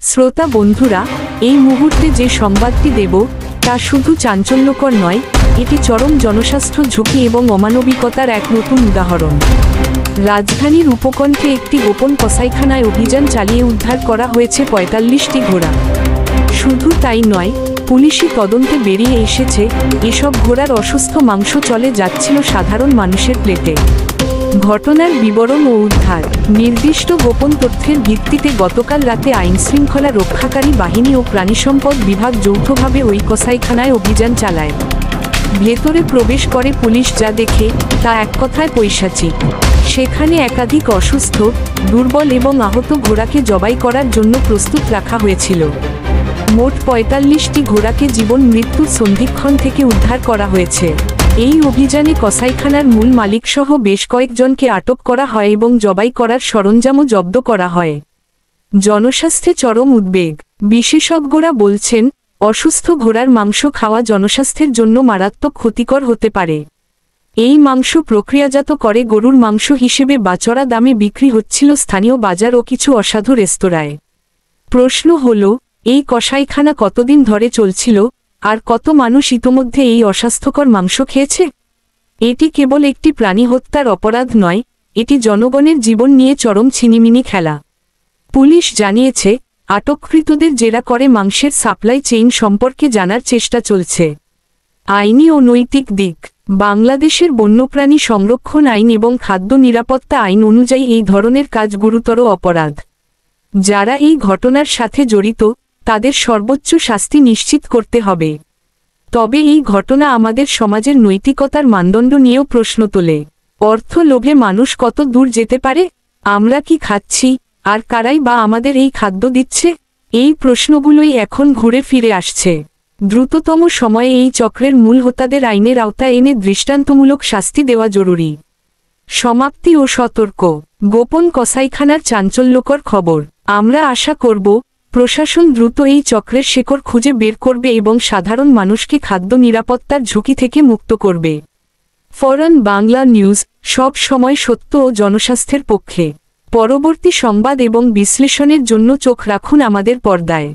শ্রোতা বন্ধুরা, এই মুহূর্তে যে সংবাদটি দেব তা শুধু চাঞ্চল্যকর নয়, এটি চরম জনস্বাস্থ্য ঝুঁকি এবং অমানবিকতার এক নতুন উদাহরণ। রাজধানীর উপকণ্ঠে একটি গোপন কসাইখানায় অভিযান চালিয়ে উদ্ধার করা হয়েছে ৪৫টি ঘোড়া। শুধু তাই নয়, পুলিশি তদন্তে বেরিয়ে এসেছে এসব ঘোড়ার অসুস্থ মাংস চলে যাচ্ছিল সাধারণ মানুষের প্লেটে। ঘটনার বিবরণ ও উদ্ধার। নির্দিষ্ট গোপন তথ্যের ভিত্তিতে গতকাল রাতে আইনশৃঙ্খলা রক্ষাকারী বাহিনী ও প্রাণিসম্পদ বিভাগ যৌথভাবে ওই কসাইখানায় অভিযান চালায়। ভেতরে প্রবেশ করে পুলিশ, যা দেখে তা এক কথায় পৈশাচিক। সেখানে একাধিক অসুস্থ, দুর্বল এবং আহত ঘোড়াকে জবাই করার জন্য প্রস্তুত রাখা হয়েছিল। মোট ৪৫টি ঘোড়াকে জীবন মৃত্যুর সন্ধিক্ষণ থেকে উদ্ধার করা হয়েছে। এই অভিযানে কসাইখানার মূল মালিকসহ বেশ কয়েকজনকে আটক করা হয় এবং জবাই করার সরঞ্জামও জব্দ করা হয়। জনস্বাস্থ্যে চরম উদ্বেগ। বিশেষজ্ঞরা বলছেন, অসুস্থ ঘোড়ার মাংস খাওয়া জনস্বাস্থ্যের জন্য মারাত্মক ক্ষতিকর হতে পারে। এই মাংস প্রক্রিয়াজাত করে গরুর মাংস হিসেবে বাচড়া দামে বিক্রি হচ্ছিল স্থানীয় বাজার ও কিছু অসাধু রেস্তোরাঁয়। প্রশ্ন হল, এই কসাইখানা কতদিন ধরে চলছিল, আর কত মানুষ ইতোমধ্যে এই অস্বাস্থ্যকর মাংস খেয়েছে? এটি কেবল একটি প্রাণী হত্যার অপরাধ নয়, এটি জনগণের জীবন নিয়ে চরম ছিনিমিনি খেলা। পুলিশ জানিয়েছে, আটককৃতদের জেরা করে মাংসের সাপ্লাই চেইন সম্পর্কে জানার চেষ্টা চলছে। আইনি ও নৈতিক দিক। বাংলাদেশের বন্যপ্রাণী সংরক্ষণ আইন এবং খাদ্য নিরাপত্তা আইন অনুযায়ী এই ধরনের কাজ গুরুতর অপরাধ। যারা এই ঘটনার সাথে জড়িত তাদের সর্বোচ্চ শাস্তি নিশ্চিত করতে হবে। তবে এই ঘটনা আমাদের সমাজের নৈতিকতার মানদণ্ড নিয়েও প্রশ্ন তোলে। অর্থ লোভে মানুষ কত দূর যেতে পারে? আমরা কি খাচ্ছি, আর কারাই বা আমাদের এই খাদ্য দিচ্ছে? এই প্রশ্নগুলোই এখন ঘুরে ফিরে আসছে। দ্রুততম সময়ে এই চক্রের মূল হোতাদের আইনের আওতায় এনে দৃষ্টান্তমূলক শাস্তি দেওয়া জরুরি। সমাপ্তি ও সতর্ক। গোপন কসাইখানার চাঞ্চল্যকর খবর। আমরা আশা করব প্রশাসন দ্রুত এই চক্রের শেকড় খুঁজে বের করবে এবং সাধারণ মানুষকে খাদ্য নিরাপত্তার ঝুঁকি থেকে মুক্ত করবে। ফরন বাংলা নিউজ, সব সময় সত্য ও জনস্বাস্থ্যের পক্ষে। পরবর্তী সংবাদ এবং বিশ্লেষণের জন্য চোখ রাখুন আমাদের পর্দায়।